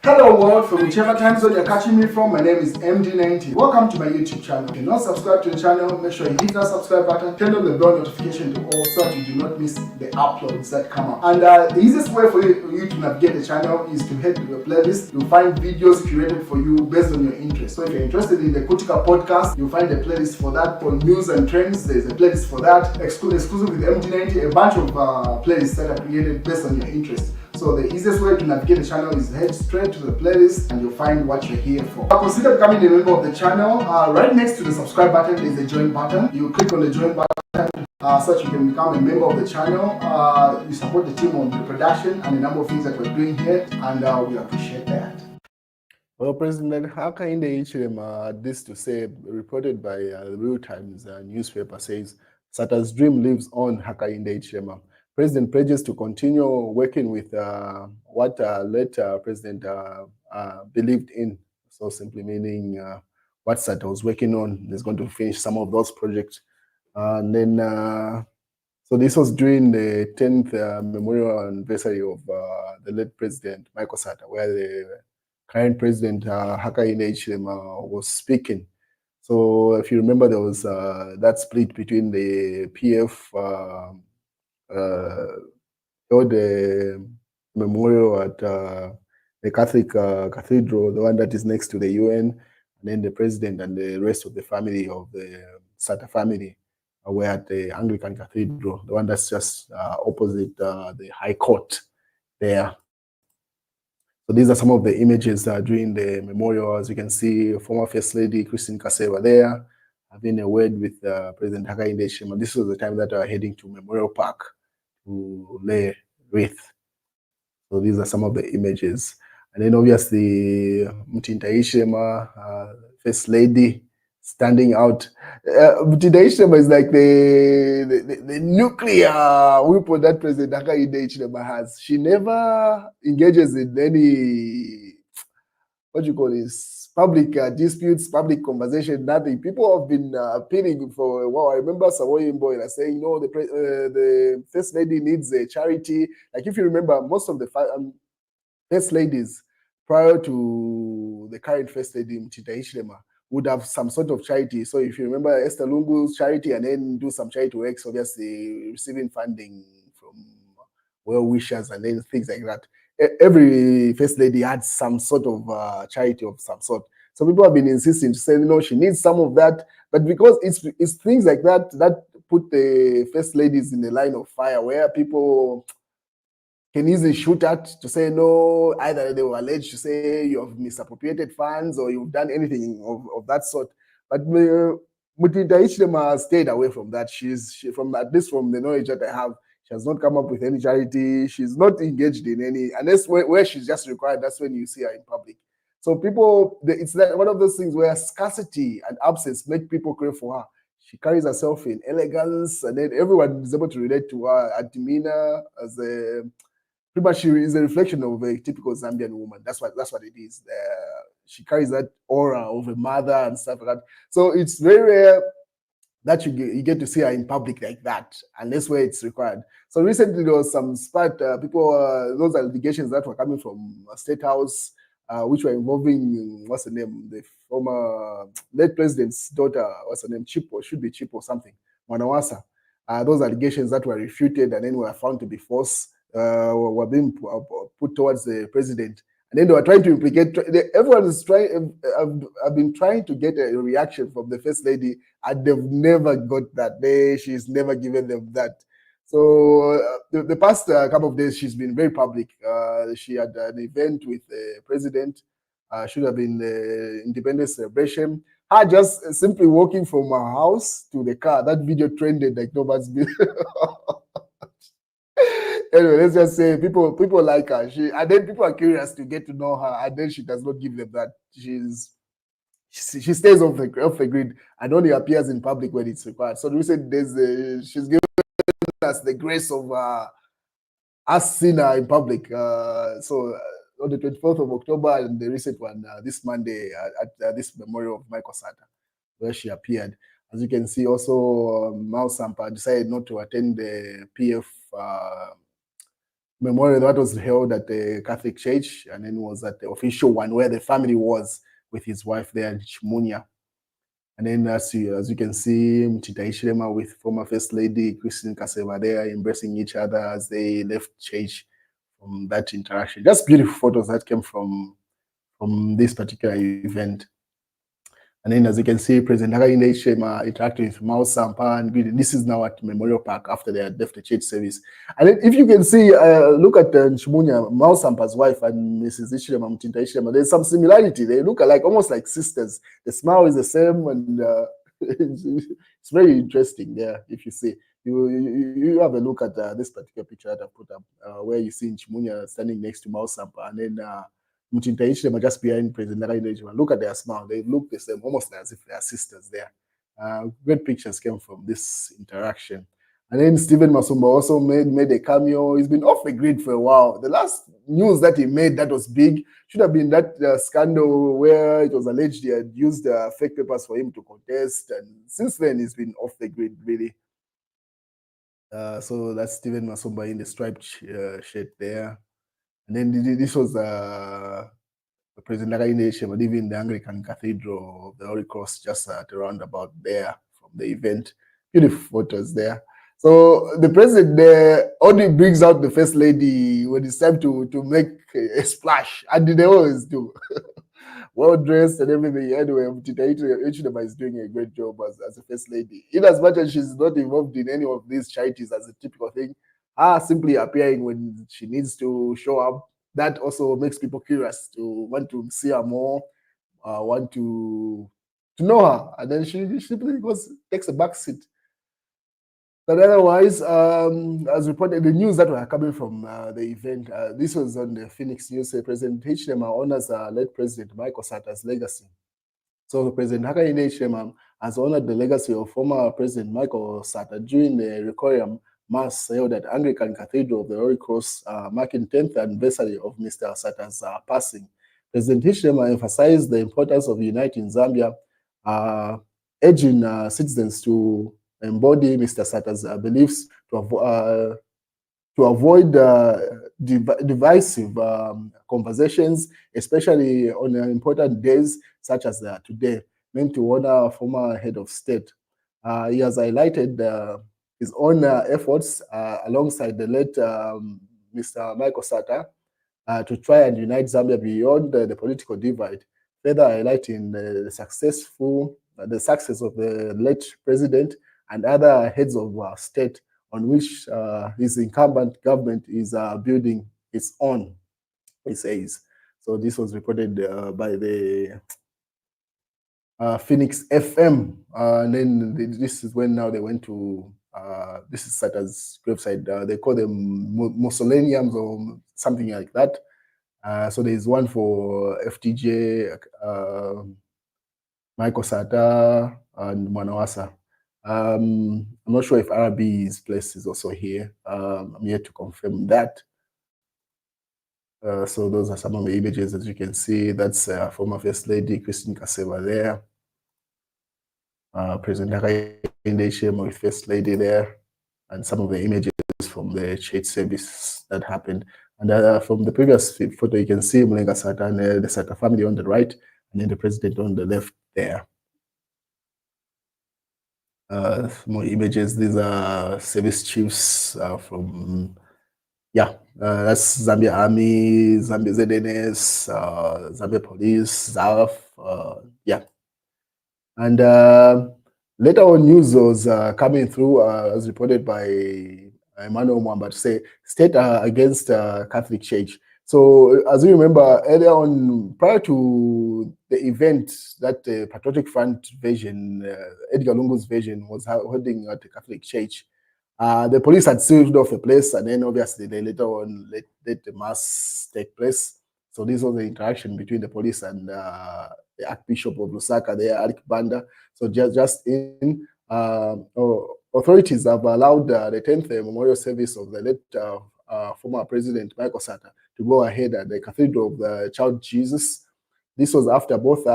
Hello world, from whichever time zone you're catching me from, my name is MD90. Welcome to my YouTube channel. If you're not subscribed to the channel, make sure you hit that subscribe button, turn on the bell notification to all so that you do not miss the uploads that come up. And the easiest way for you to navigate the channel is to head to the playlist. You'll find videos curated for you based on your interest. So if you're interested in the Kutika podcast, you'll find a playlist for that. For news and trends, there's a playlist for that. Exclusive with MD90, a bunch of playlists that are created based on your interest. So the easiest way to navigate the channel is head straight to the playlist and you'll find what you're here for. Consider becoming a member of the channel. Right next to the subscribe button is the join button. You click on the join button so that you can become a member of the channel. You support the team on the production and a number of things that we're doing here, and we appreciate that. Well, President Hakainde Hichilema, this to say, reported by the Real Times newspaper, says Sata's dream lives on. Hakainde Hichilema. President pledges to continue working with what late President believed in. So simply meaning what Sata was working on. He's going to finish some of those projects. And then, so this was during the 10th memorial anniversary of the late President Michael Sata, where the current President Hakainde Hichilema was speaking. So if you remember, there was that split between the PF held a memorial at the Catholic Cathedral, the one that is next to the UN, and then the president and the rest of the family of the Sata family were at the Anglican Cathedral, the one that's just opposite the High Court there. So these are some of the images during the memorial. As you can see, former First Lady Christine Kaseva there, having a word with President Hakainde Hichilema. This was the time that they were heading to Memorial Park to lay wreath. So these are some of the images. And then obviously, Mtinta Hichilema, First Lady, standing out. Mtinta Hichilema is like the nuclear weapon that President Hakainde Hichilema has. She never engages in any, what do you call this, public disputes, public conversation, nothing. People have been appealing for a while. I remember Sawoyi Mbowe saying, no, the First Lady needs a charity. Like if you remember, most of the First Ladies prior to the current First Lady, Mtinta Hichilema, would have some sort of charity. So if you remember Esther Lungu's charity and then do some charity works, obviously receiving funding from well-wishers and then things like that. Every First Lady had some sort of charity of some sort. So people have been insisting to say, she needs some of that. But because it's things like that that put the First Ladies in the line of fire, where people can easily shoot at to say, no, either they were alleged to say you have misappropriated funds or you've done anything of that sort. But Mtinta Hichilema stayed away from that. From at least from the knowledge that I have, she has not come up with any charity. She's not engaged in any, unless where she's just required, that's when you see her in public. So people, it's like one of those things where scarcity and absence make people crave for her. She carries herself in elegance, and then everyone is able to relate to her demeanor as a, pretty much she is a reflection of a typical Zambian woman. That's what it is. She carries that aura of a mother and stuff like that. So it's very rare that you get to see her in public like that, unless where it's required. So recently there was some spat those allegations that were coming from State House, which were involving, what's the name, the former late president's daughter, what's her name, Chipo, should be Chipo something, Manawasa. Those allegations that were refuted and then were found to be false were being put towards the president. And then they were trying to implicate, everyone is trying, I've been trying to get a reaction from the First Lady, and they've never got that. She's never given them that. So the past couple of days, she's been very public. She had an event with the president, should have been the independence celebration. Her just simply walking from her house to the car. That video trended like nobody's business. Anyway, let's just say people like her. And then people are curious to get to know her, and then she does not give them that. She stays off the grid and only appears in public when it's required. So recent days, she's given us the grace of us seeing her in public. So on the 24th of October and the recent one this Monday at this memorial of Michael Sata, where she appeared. As you can see, also Mao Sampa decided not to attend the PF memorial that was held at the Catholic Church, and then was at the official one where the family was with his wife there in Chimunya. And then as you can see, Hichilema with former First Lady Christine Kaseva there embracing each other as they left church from that interaction. Just beautiful photos that came from this particular event. And then, as you can see, President Hakainde interacting with Mao Sampa and this is now at Memorial Park after they had left the church service. And then, if you can see, look at Nshumunya, Mao Sampa's wife, and Mrs. Hichilema, Mtinta Hichilema. There's some similarity. They look alike, almost like sisters. The smile is the same, and it's very interesting there. If you see, you have a look at this particular picture that I put up, where you see Nshumunya standing next to Mao Sampa, and then Mtinta Hichilema just behind President Hakainde. Look at their smile; they look the same, almost as if they are sisters there. Great pictures came from this interaction. And then Stephen Masumba also made a cameo. He's been off the grid for a while. The last news that he made that was big should have been that scandal where it was alleged he had used fake papers for him to contest. And since then, he's been off the grid, really. So that's Stephen Masumba in the striped shirt there. And then this was President Hakainde, but even the Anglican Cathedral of the Holy Cross just at around about there from the event. Beautiful photos there. So the president only brings out the first lady when it's time to make a splash, and they always do. Well dressed and everything. Anyway, Hichilema is doing a great job as a first lady. In as much as she's not involved in any of these charities as a typical thing, simply appearing when she needs to show up, that also makes people curious to want to see her more, want to know her, and then she simply takes a back seat. But otherwise, as reported, the news that were coming from the event, this was on the Phoenix News. President Hichilema honors late President Michael Sata's legacy. So President Hakainde Hichilema has honored the legacy of former President Michael Sata during the Requiem Mass held at Anglican Cathedral of the Holy Cross, marking 10th anniversary of Mr. Sata's passing. President Hichilema emphasized the importance of uniting Zambia, urging citizens to embody Mr. Sata's beliefs to avoid divisive conversations, especially on important days such as today, meant to honor former head of state. He has highlighted his own efforts alongside the late Mr. Michael Sata to try and unite Zambia beyond the political divide, further highlighting the success of the late president and other heads of state on which his incumbent government is building its own, he says. So this was reported by the Phoenix FM. And then this is when now they went to, this is Sata's gravesite. They call them mausoleums or something like that. So there's one for FTJ, Michael Sata, and Manawasa. I'm not sure if RB's place is also here. I'm yet to confirm that. So those are some of the images that you can see. That's former First Lady Christine Kaseva there. President Hakainde with First Lady there, and some of the images from the church service that happened. And from the previous photo, you can see Mulenga Sata and the Sata family on the right, and then the president on the left there. More images. These are service chiefs from, that's Zambia Army, Zambia ZNS, Zambia Police, ZAF, And later on news was coming through, as reported by Emmanuel Mwamba, to say state against Catholic Church. So as you remember, earlier on, prior to the event that the Patriotic Front version, Edgar Lungu's version, was holding at the Catholic Church, the police had sealed off the place, and then obviously they later on let the mass take place. So this was the interaction between the police and the Archbishop of Lusaka, the Archbanda. So just in, authorities have allowed the 10th memorial service of the late former President Michael Sata to go ahead at the Cathedral of the Child Jesus. This was after both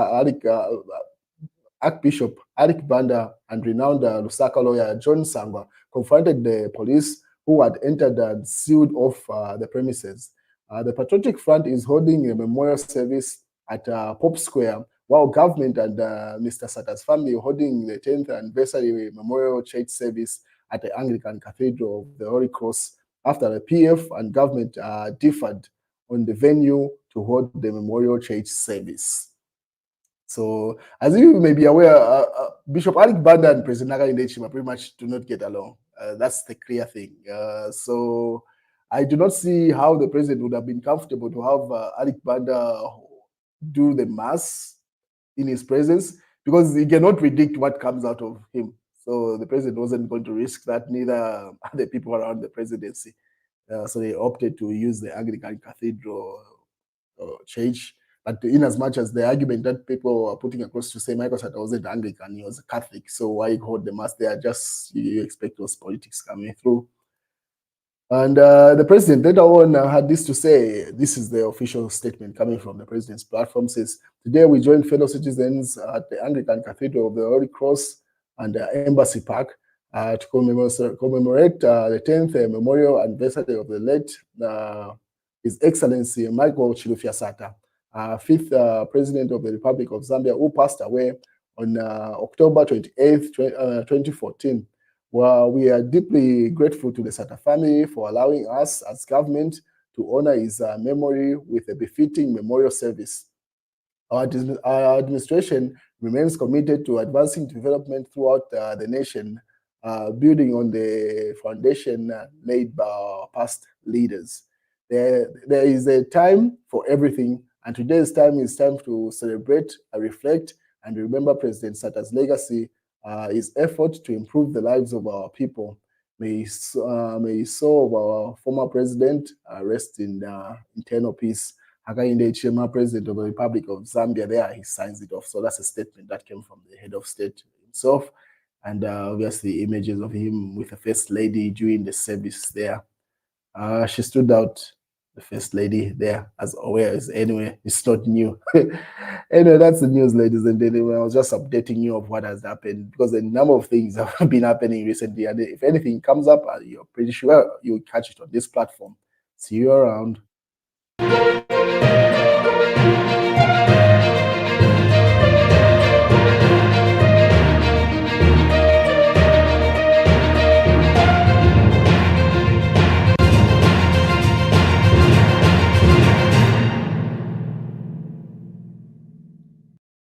Archbishop Eric Banda and renowned Lusaka lawyer John Sangwa confronted the police who had entered and sealed off the premises. The Patriotic Front is holding a memorial service at Pop Square, while government and Mr. Sata's family are holding the 10th anniversary memorial church service at the Anglican Cathedral of the Holy Cross after the PF and government differed on the venue to hold the memorial church service. So, as you may be aware, Bishop Alec Banda and President Hakainde pretty much do not get along. That's the clear thing. So, I do not see how the president would have been comfortable to have Alec Banda do the mass in his presence, because he cannot predict what comes out of him. So, the president wasn't going to risk that, neither the people around the presidency. So, they opted to use the Anglican Cathedral church. But in as much as the argument that people are putting across to say Michael Sata wasn't Anglican, he was a Catholic, so why hold the mass there? Just you expect those politics coming through. And the president later on had this to say. This is the official statement coming from the president's platform. Says, today we join fellow citizens at the Anglican Cathedral of the Holy Cross and Embassy Park to commemorate the 10th memorial anniversary of the late His Excellency Michael Chilufya Sata, 5th President of the Republic of Zambia, who passed away on October 28th, 2014. Well, we are deeply grateful to the Sata family for allowing us as government to honor his memory with a befitting memorial service. Our administration remains committed to advancing development throughout the nation, building on the foundation laid by our past leaders. There is a time for everything, and today's time is time to celebrate, reflect, and remember President Sata's legacy, his effort to improve the lives of our people. May soul of our former president rest in eternal peace. Hakainde Hichilema, President of the Republic of Zambia, there he signs it off. So that's a statement that came from the head of state himself, and obviously images of him with the first lady during the service there. She stood out, the first lady there, as always. Anyway, it's not new. Anyway, that's the news, ladies and gentlemen. I was just updating you of what has happened, because a number of things have been happening recently. And if anything comes up, you're pretty sure you'll catch it on this platform. See you around.